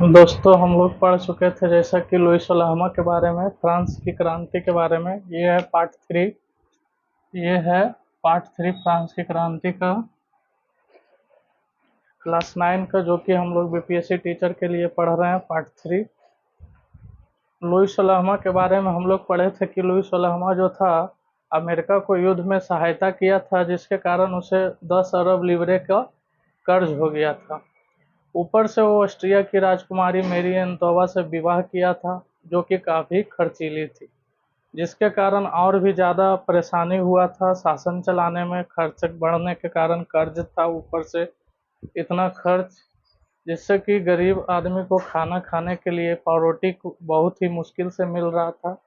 दोस्तों हम लोग पढ़ चुके थे जैसा कि लुईस अल्हमा के बारे में, फ्रांस की क्रांति के बारे में। ये है पार्ट 3 फ्रांस की क्रांति का, क्लास 9 का, जो कि हम लोग बीपीएससी टीचर के लिए पढ़ रहे हैं। पार्ट 3 लुईस अल्हमा के बारे में हम लोग पढ़े थे कि लुईस अल्हमा जो था, अमेरिका को युद्ध में सहायता किया था, जिसके कारण उसे 10 अरब लिवरे का कर्ज हो गया था। ऊपर से वो ऑस्ट्रिया की राजकुमारी मेरी एंतोवा से विवाह किया था, जो कि काफ़ी खर्चीली थी, जिसके कारण और भी ज़्यादा परेशानी हुआ था शासन चलाने में। खर्च बढ़ने के कारण कर्ज था, ऊपर से इतना खर्च, जिससे कि गरीब आदमी को खाना खाने के लिए पावरोटी बहुत ही मुश्किल से मिल रहा था,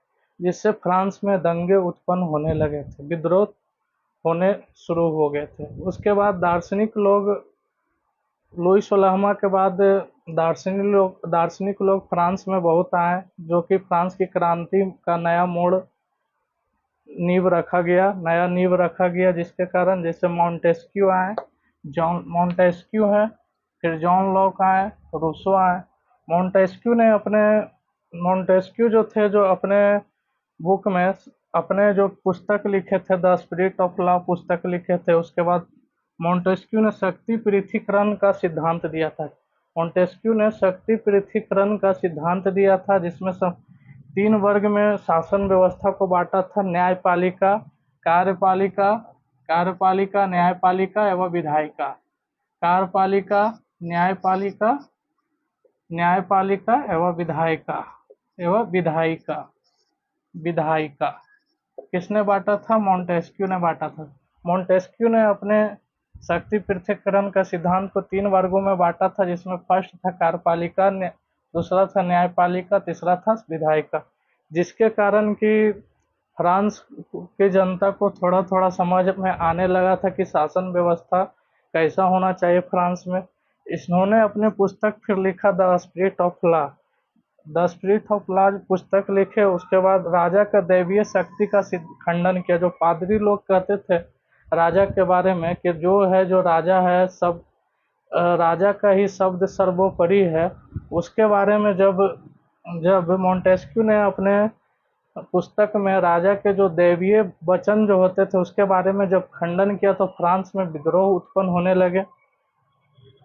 जिससे फ्रांस में दंगे उत्पन्न होने लगे थे, विद्रोह होने शुरू हो गए थे। उसके बाद दार्शनिक लोग, लुईस अल्हमा के बाद दार्शनिक लोग फ्रांस में बहुत आए, जो कि फ्रांस की क्रांति का नया नींव रखा गया, जिसके कारण जैसे मॉन्टेस्क्यू आए, जॉन मॉन्टेस्क्यू है, फिर जॉन लॉक आए, रूसो आए। मॉन्टेस्क्यू ने अपने मॉन्टेस्क्यू जो थे, जो अपने बुक में अपने जो पुस्तक लिखे थे, द स्पिरिट ऑफ लव पुस्तक लिखे थे। उसके बाद मॉन्टेस्क्यू ने शक्ति पृथक्करण का सिद्धांत दिया था। मॉन्टेस्क्यू ने शक्ति पृथक्करण का सिद्धांत दिया था, जिसमें सब 3 वर्ग में शासन व्यवस्था को बांटा था: न्यायपालिका, कार्यपालिका कार्यपालिका, न्यायपालिका एवं विधायिका। कार्यपालिका, न्यायपालिका न्यायपालिका एवं विधायिका। विधायिका किसने बांटा था? मॉन्टेस्क्यू ने बांटा था। मॉन्टेस्क्यू ने अपने शक्ति पृथक्करण का सिद्धांत को 3 वर्गों में बांटा था, जिसमें फर्स्ट था कार्यपालिका, दूसरा था न्यायपालिका, तीसरा था विधायिका। जिसके कारण कि फ्रांस की जनता को थोड़ा थोड़ा समझ में आने लगा था कि शासन व्यवस्था कैसा होना चाहिए फ्रांस में। इन्होंने अपने पुस्तक फिर लिखा, द स्पिरिट ऑफ लॉ पुस्तक लिखे। उसके बाद राजा का दैवीय शक्ति का खंडन किया। जो पादरी लोग कहते थे राजा के बारे में कि जो राजा है, सब राजा का ही शब्द सर्वोपरि है, उसके बारे में जब जब मॉन्टेस्क्यू ने अपने पुस्तक में राजा के जो दैवीय वचन जो होते थे उसके बारे में जब खंडन किया, तो फ्रांस में विद्रोह उत्पन्न होने लगे।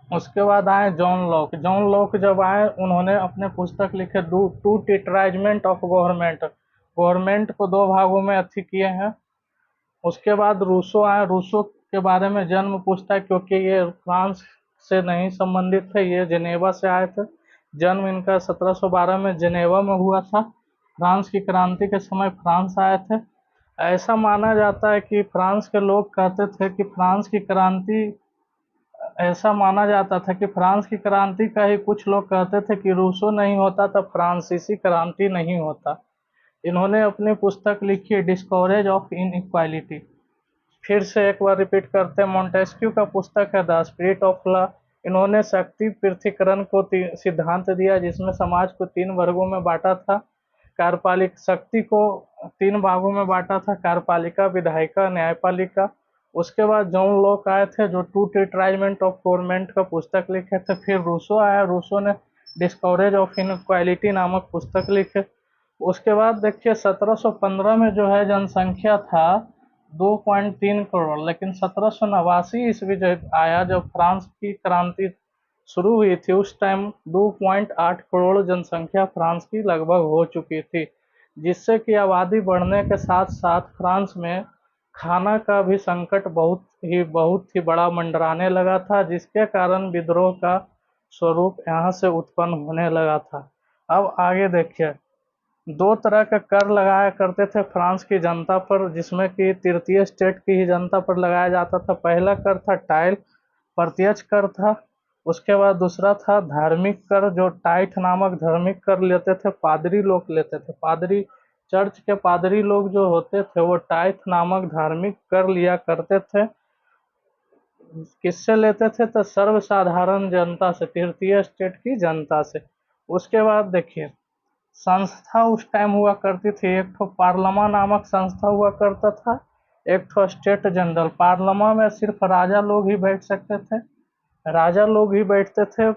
उसके बाद आए जॉन लॉक जब आए, उन्होंने अपने पुस्तक लिखे, टू टिट्राइजमेंट ऑफ गवर्नमेंट को 2 भागों में अथी किए हैं। उसके बाद रूसो आए। रूसो के बारे में जन्म पूछता है, क्योंकि ये फ्रांस से नहीं संबंधित थे, ये जेनेवा से आए थे। जन्म इनका 1712 में जेनेवा में हुआ था। फ्रांस की क्रांति के समय फ्रांस आए थे। ऐसा माना जाता है कि फ्रांस के लोग कहते थे कि ऐसा माना जाता था कि फ्रांस की क्रांति का ही कुछ लोग कहते थे कि रूसो नहीं होता तो फ्रांसीसी क्रांति नहीं होता। इन्होंने अपनी पुस्तक लिखी, डिस्कवरेज ऑफ इनइक्वालिटी। फिर से एक बार रिपीट करते हैं, मॉन्टेस्क्यू का पुस्तक है द स्पिरिट ऑफ लॉ। इन्होंने शक्ति पृथक्करण को सिद्धांत दिया, जिसमें समाज को 3 वर्गों में बांटा था। कार्यपालिक शक्ति को 3 भागों में बांटा था: कार्यपालिका, विधायिका, न्यायपालिका। उसके बाद जॉन लॉक आए थे, जो टू टिट्राइजमेंट ऑफ गवर्नमेंट का पुस्तक लिखे थे। फिर रूसो आया, रूसो ने डिस्कवरेज ऑफ इनइक्वालिटी नामक पुस्तक लिखे। उसके बाद देखिए 1715 में जो है जनसंख्या था 2.3 करोड़, लेकिन 1789 ईस्वी जब आया, जब फ्रांस की क्रांति शुरू हुई थी, उस टाइम 2.8 करोड़ जनसंख्या फ्रांस की लगभग हो चुकी थी, जिससे कि आबादी बढ़ने के साथ साथ फ्रांस में खाना का भी संकट बहुत ही बड़ा मंडराने लगा था, जिसके कारण विद्रोह का स्वरूप यहाँ से उत्पन्न होने लगा था। अब आगे देखिए, 2 तरह का कर लगाया करते थे फ्रांस की जनता पर, जिसमें कि तृतीय स्टेट की ही जनता पर लगाया जाता था। पहला कर था टाइल, प्रत्यक्ष कर था। उसके बाद दूसरा था धार्मिक कर, जो टाइट नामक धार्मिक कर लेते थे, पादरी लोग लेते थे। चर्च के पादरी लोग जो होते थे, वो टाइट नामक धार्मिक कर लिया करते थे। किससे लेते थे? तो सर्वसाधारण जनता से, तृतीय स्टेट की जनता से। उसके बाद देखिए, संस्था उस टाइम हुआ करती थी। एक तो पार्लमा नामक संस्था हुआ करता था, एक तो स्टेट जनरल। पार्लमा में सिर्फ राजा लोग ही बैठ सकते थे, राजा लोग ही बैठते थे।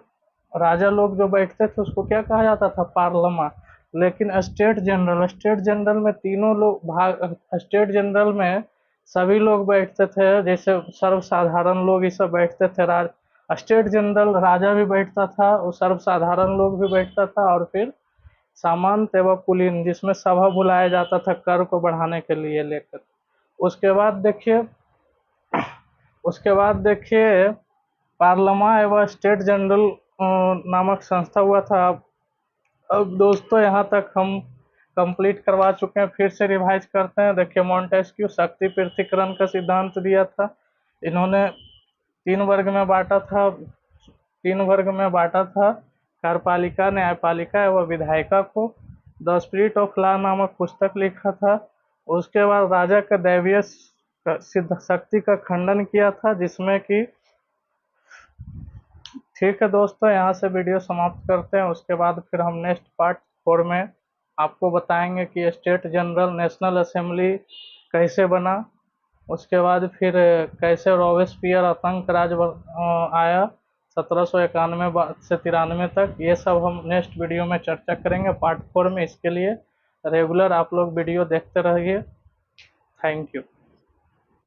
राजा लोग जो बैठते थे उसको क्या कहा जाता था, पार्लमा। लेकिन स्टेट जनरल में तीनों लोग भाग, स्टेट जनरल में सभी लोग बैठते थे, जैसे सर्वसाधारण लोग ये सब बैठते थे। स्टेट जनरल राजा भी बैठता था, और सर्वसाधारण लोग भी बैठता था, और फिर सामंत एवं कुलीन, जिसमें सभा बुलाया जाता था कर को बढ़ाने के लिए लेकर। उसके बाद देखिए उसके बाद देखिए पार्लमा एवं स्टेट जनरल नामक संस्था हुआ था। अब दोस्तों यहाँ तक हम कंप्लीट करवा चुके हैं, फिर से रिवाइज करते हैं। देखिए मॉन्टेस्क्यू शक्ति पृथक्करण का सिद्धांत दिया था। इन्होंने तीन वर्ग में बांटा था, कार्यपालिका, न्यायपालिका एवं विधायिका को। द स्पिरिट ऑफ लॉ नामक पुस्तक लिखा था। उसके बाद राजा का दैवीय सिद्ध शक्ति का खंडन किया था, जिसमें कि ठीक है दोस्तों, यहाँ से वीडियो समाप्त करते हैं। उसके बाद फिर हम नेक्स्ट पार्ट 4 में आपको बताएंगे कि स्टेट जनरल नेशनल असेंबली कैसे बना। उसके बाद फिर कैसे रॉबेस्पियर आतंक राज आया 1791 से 93 तक। ये सब हम नेक्स्ट वीडियो में चर्चा करेंगे पार्ट 4 में। इसके लिए रेगुलर आप लोग वीडियो देखते रहिए। Thank you.